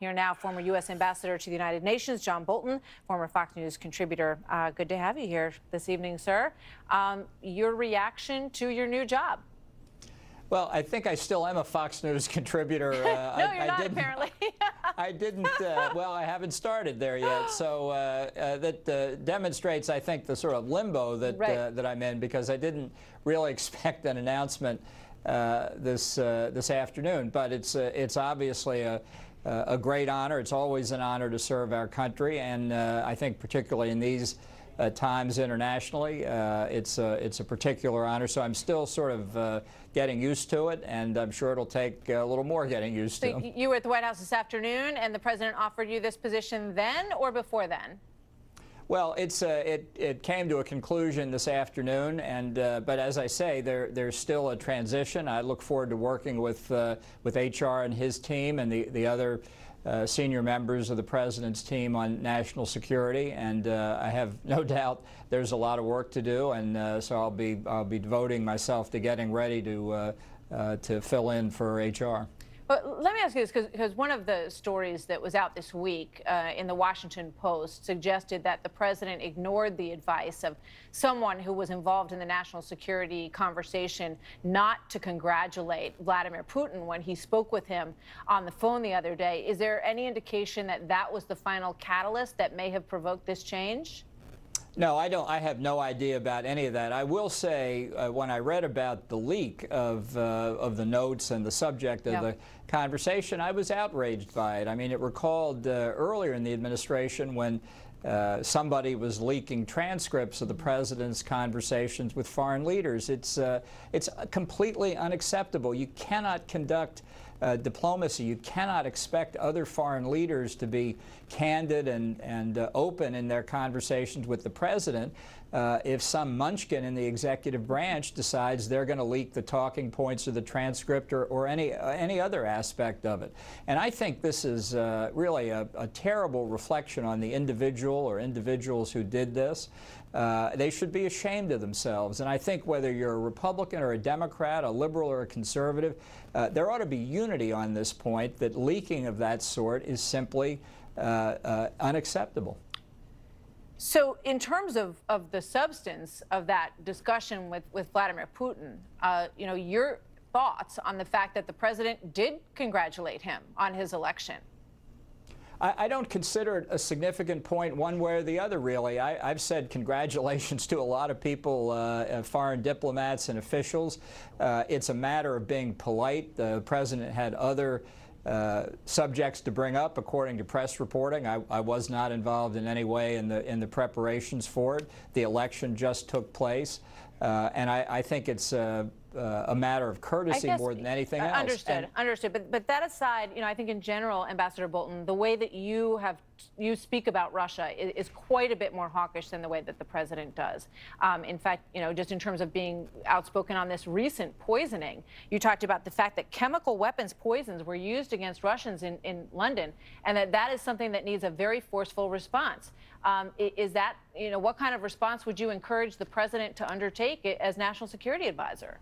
Here now, former U.S. Ambassador to the United Nations, John Bolton, former Fox News contributor. Good to have you here this evening, sir. Your reaction to your new job? Well, I think I still am a Fox News contributor. No, you're not, apparently. I didn't, well, I haven't started there yet. So that demonstrates, I think, the sort of limbo that, that I'm in, because I didn't really expect an announcement this afternoon. But it's obviously a great honor. It's always an honor to serve our country, and I think particularly in these times internationally, it's a particular honor. So I'm still sort of getting used to it, and I'm sure it'll take a little more getting used to. You were at the White House this afternoon, and the president offered you this position then or before then? Well, it came to a conclusion this afternoon, and but as I say, there's still a transition. I look forward to working with HR and his team and the other senior members of the president's team on national security, and I have no doubt there's a lot of work to do, and so I'll be devoting myself to getting ready to fill in for HR. But let me ask you this, because one of the stories that was out this week in the Washington Post suggested that the president ignored the advice of someone who was involved in the national security conversation not to congratulate Vladimir Putin when he spoke with him on the phone the other day. Is there any indication that that was the final catalyst that may have provoked this change? No, I don't. I have no idea about any of that. I will say, when I read about the leak of the notes and the subject of the conversation, I was outraged by it. I mean, it recalled earlier in the administration when somebody was leaking transcripts of the president's conversations with foreign leaders. It's completely unacceptable. You cannot conduct diplomacy. You cannot expect other foreign leaders to be candid and open in their conversations with the president if some munchkin in the executive branch decides they're going to leak the talking points of the transcript or any other aspect of it. And I think this is really a terrible reflection on the individual or individuals who did this. They should be ashamed of themselves. And I think whether you're a Republican or a Democrat, a liberal or a conservative, there ought to be unity on this point that leaking of that sort is simply unacceptable. So in terms of the substance of that discussion with Vladimir Putin, you know, your thoughts on the fact that the president did congratulate him on his election? I don't consider it a significant point one way or the other, really. I've said congratulations to a lot of people, foreign diplomats and officials. It's a matter of being polite. The president had other subjects to bring up, according to press reporting. I was not involved in any way in the preparations for it. The election just took place, and I think it's a matter of courtesy more than anything else. Understood. But that aside, you know, I think in general, Ambassador Bolton, the way that you speak about Russia is quite a bit more hawkish than the way that the president does. In fact, you know, just in terms of being outspoken on this recent poisoning, you talked about the fact that chemical weapons poisons were used against Russians in London, and that is something that needs a very forceful response. Is that, you know, what kind of response would you encourage the president to undertake as national security advisor?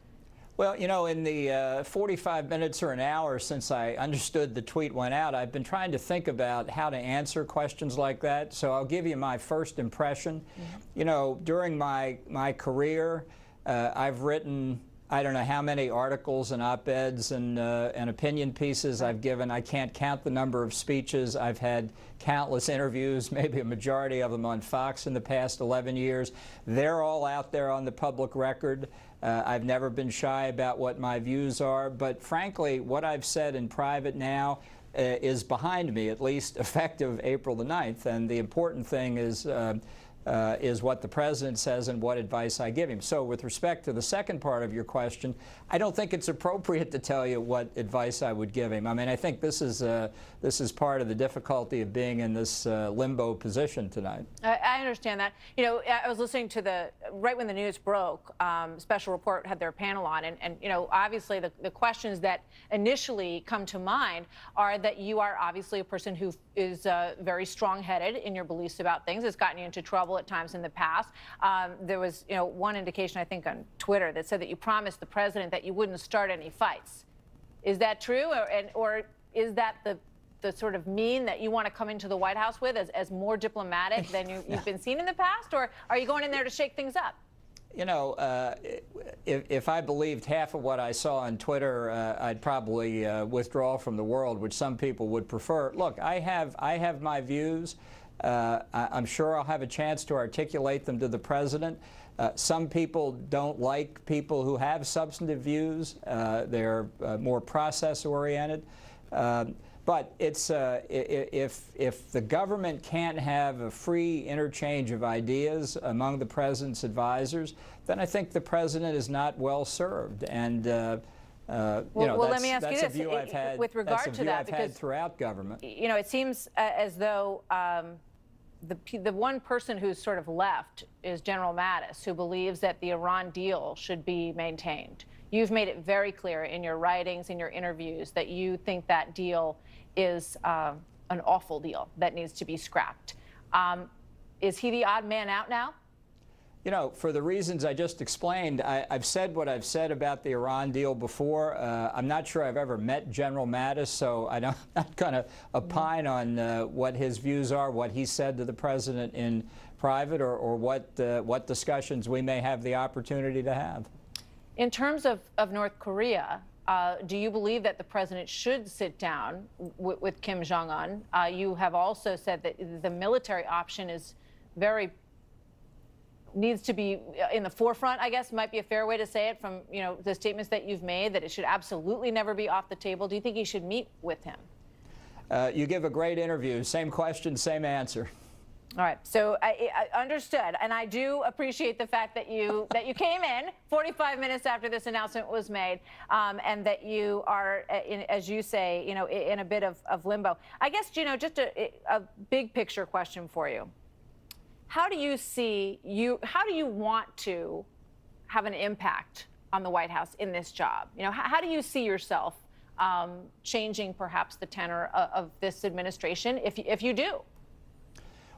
Well, you know, in the 45 minutes or an hour since I understood the tweet went out, I've been trying to think about how to answer questions like that. So I'll give you my first impression. You know, during my career, I've written, I don't know how many articles and op-eds and opinion pieces I've given. I can't count the number of speeches. I've had countless interviews, maybe a majority of them on Fox in the past 11 years. They're all out there on the public record. I've never been shy about what my views are, but frankly, what I've said in private now is behind me, at least effective April the 9th, and the important thing is what the president says and what advice I give him. So with respect to the second part of your question, I don't think it's appropriate to tell you what advice I would give him. I mean, I think this is part of the difficulty of being in this limbo position tonight. I understand that. You know, I was listening to right when the news broke, Special Report had their panel on, and you know, obviously the questions that initially come to mind are that you are obviously a person who is very strong-headed in your beliefs about things. It's gotten you into trouble at times in the past. There was, you know, one indication, I think, on Twitter that said that you promised the president that you wouldn't start any fights. Is that true, or is that the the sort of mien that you want to come into the White House with as more diplomatic than you've been seen in the past, or are you going in there to shake things up? You know, if I believed half of what I saw on Twitter, I'd probably withdraw from the world, which some people would prefer. Look, I have my views. I'm sure I'll have a chance to articulate them to the president. Some people don't like people who have substantive views. They're more process-oriented. But it's if the government can't have a free interchange of ideas among the president's advisors, then I think the president is not well served. And you know, let me ask you that's a this. view I've had. With regard that's a to view that, I've had throughout government. You know, it seems as though the one person who's sort of left is General Mattis, who believes that the Iran deal should be maintained. You've made it very clear in your writings, in your interviews, that you think that deal is an awful deal that needs to be scrapped. Is he the odd man out now? You know, for the reasons I just explained, I've said what I've said about the Iran deal before. I'm not sure I've ever met General Mattis, so I'm not going to opine on what his views are, what he said to the president in private, or what discussions we may have the opportunity to have. In terms of North Korea, do you believe that the president should sit down with Kim Jong-un? You have also said that the military option is needs to be in the forefront, I guess might be a fair way to say it, from the statements that you've made, that it should absolutely never be off the table. Do you think he should meet with him? You give a great interview. Same question, same answer. All right, so I understood, and I do appreciate the fact that you came in 45 minutes after this announcement was made, and that you are, as you say, in a bit of limbo. I guess, just a big picture question for you. How do you want to have an impact on the White House in this job? How do you see yourself changing perhaps the tenor of this administration, if you do?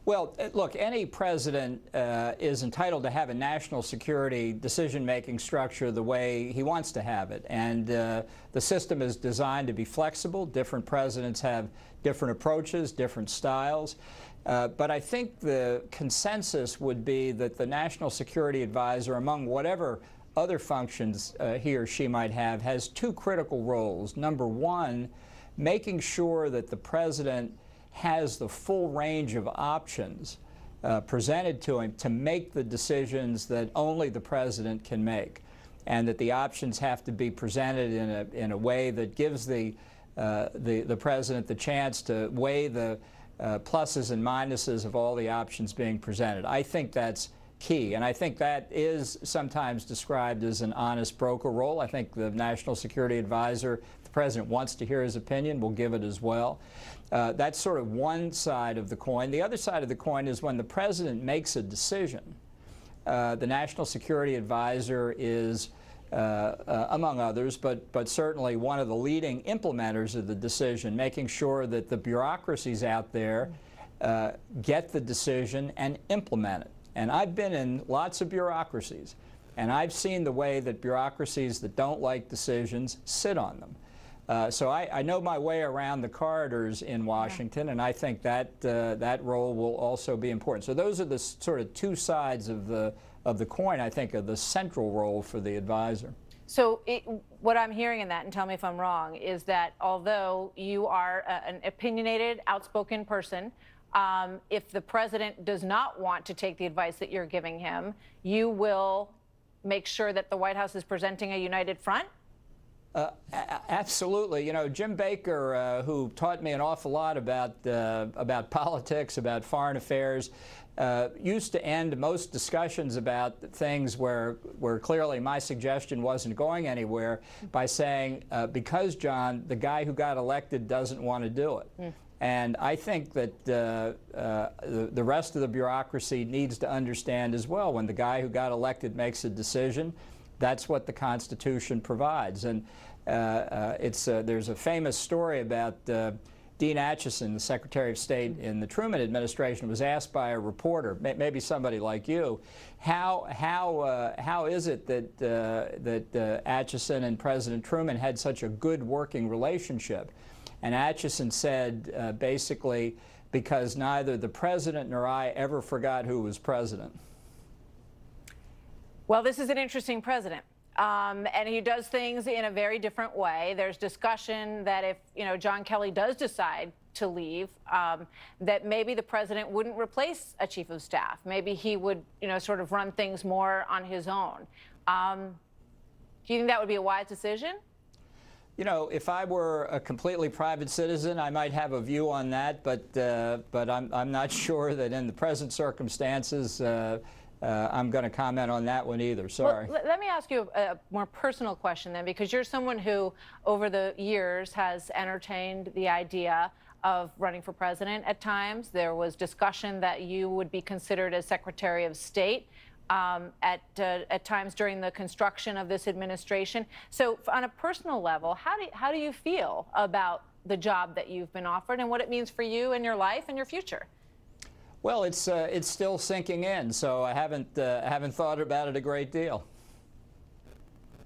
Well, look, any president is entitled to have a national security decision-making structure the way he wants to have it. And the system is designed to be flexible. Different presidents have different approaches, different styles. But I think the consensus would be that the National Security Advisor, among whatever other functions he or she might have, has two critical roles. Number one, making sure that the president has the full range of options presented to him to make the decisions that only the president can make, and that the options have to be presented in a way that gives the president the chance to weigh the pluses and minuses of all the options being presented. I think that's key, and I think that is sometimes described as an honest broker role. I think the National Security Advisor, if the president wants to hear his opinion, will give it as well. That's sort of one side of the coin. The other side of the coin is when the president makes a decision, the National Security Advisor is, among others, but certainly one of the leading implementers of the decision, making sure that the bureaucracies out there get the decision and implement it. And I've been in lots of bureaucracies, and I've seen the way that bureaucracies that don't like decisions sit on them. So I know my way around the corridors in Washington, and I think that that role will also be important. So those are the sort of two sides of the coin, I think, of the central role for the advisor. So what I'm hearing in that, and tell me if I'm wrong, is that although you are an opinionated, outspoken person, if the president does not want to take the advice that you're giving him, you will make sure that the White House is presenting a united front? Absolutely. Jim Baker, who taught me an awful lot about politics, about foreign affairs, used to end most discussions about things where clearly my suggestion wasn't going anywhere by saying, because, John, the guy who got elected doesn't want to do it. Mm. And I think that the rest of the bureaucracy needs to understand as well, when the guy who got elected makes a decision, that's what the Constitution provides. And there's a famous story about Dean Acheson, the Secretary of State in the Truman administration, was asked by a reporter, maybe somebody like you, how is it that Acheson and President Truman had such a good working relationship? And Atchison said basically, because neither the president nor I ever forgot who was president. Well, this is an interesting president. And he does things in a very different way. There's discussion that if, John Kelly does decide to leave, that maybe the president wouldn't replace a chief of staff. Maybe he would, sort of run things more on his own. Do you think that would be a wise decision? If I were a completely private citizen, I might have a view on that, but I'm not sure that in the present circumstances I'm going to comment on that one either. Sorry. Well, let me ask you a more personal question then, because you're someone who, over the years, has entertained the idea of running for president at times. There was discussion that you would be considered as Secretary of State at times during the construction of this administration. So on a personal level, how do you feel about the job that you've been offered and what it means for you and your life and your future? Well, it's still sinking in, so I haven't thought about it a great deal.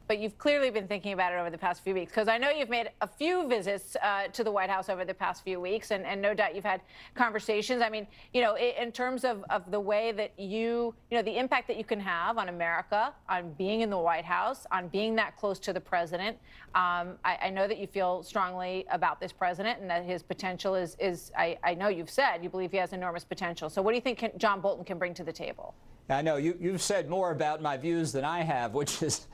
But you've clearly been thinking about it over the past few weeks, because I know you've made a few visits to the White House over the past few weeks, and no doubt you've had conversations. I mean, in terms of the way that the impact that you can have on America, on being in the White House, on being that close to the president. I know that you feel strongly about this president and that his potential I know you've said you believe he has enormous potential. So what do you think John Bolton can bring to the table? I know you've said more about my views than I have, which is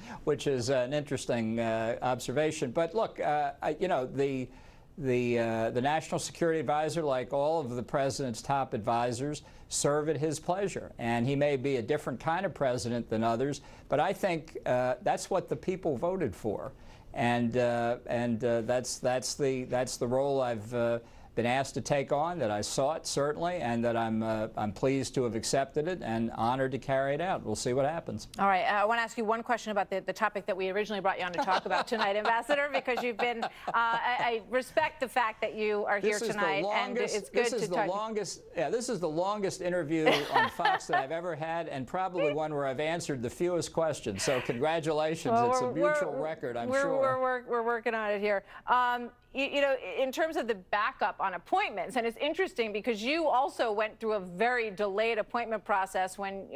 an interesting observation. But look, the National Security Advisor, like all of the president's top advisors, serve at his pleasure. And he may be a different kind of president than others, but I think that's what the people voted for, and that's the role I've been asked to take on, that I sought, certainly, and that I'm pleased to have accepted it and honored to carry it out. We'll see what happens. All right. I want to ask you one question about the topic that we originally brought you on to talk about tonight, Ambassador, because you've been, I respect the fact that you are here tonight, and it's good to talk. This is the longest interview on Fox that I've ever had, and probably one where I've answered the fewest questions. So congratulations. Well, it's a mutual record, I'm sure. We're working on it here. In terms of the backup on appointments, and it's interesting because you also went through a very delayed appointment process when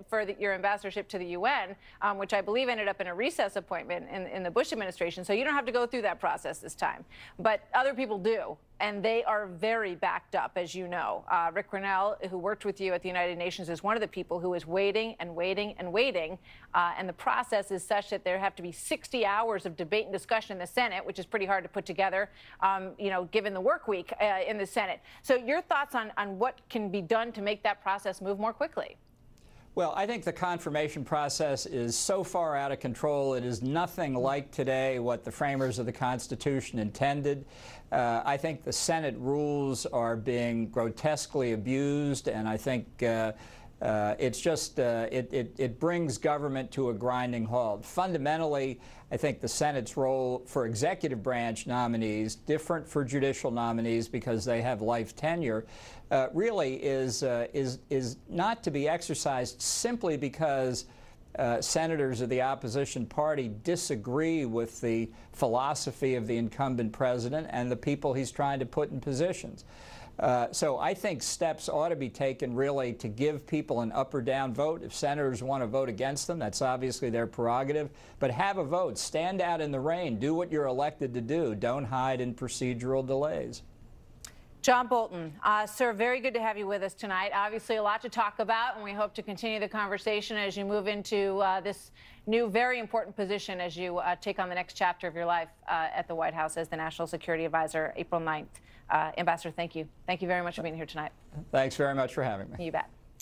for your ambassadorship to the UN, which I believe ended up in a recess appointment in the Bush administration. So you don't have to go through that process this time, but other people do. And they are very backed up, as you know. Rick Grinnell, who worked with you at the United Nations, is one of the people who is waiting and waiting and waiting. And the process is such that there have to be 60 hours of debate and discussion in the Senate, which is pretty hard to put together, given the work week in the Senate. So your thoughts on what can be done to make that process move more quickly? Well, I think the confirmation process is so far out of control. It is nothing like today what the framers of the Constitution intended. I think the Senate rules are being grotesquely abused, and I think it's just it brings government to a grinding halt. Fundamentally, I think the Senate's role for executive branch nominees, different for judicial nominees because they have life tenure, really is not to be exercised simply because senators of the opposition party disagree with the philosophy of the incumbent president and the people he's trying to put in positions. So I think steps ought to be taken really to give people an up or down vote. If senators want to vote against them, that's obviously their prerogative. But have a vote. Stand out in the rain. Do what you're elected to do. Don't hide in procedural delays. John Bolton, sir, very good to have you with us tonight. Obviously a lot to talk about, and we hope to continue the conversation as you move into this new, very important position as you take on the next chapter of your life at the White House as the National Security Advisor, April 9th. Ambassador, thank you. Thank you very much for being here tonight. Thanks very much for having me. You bet.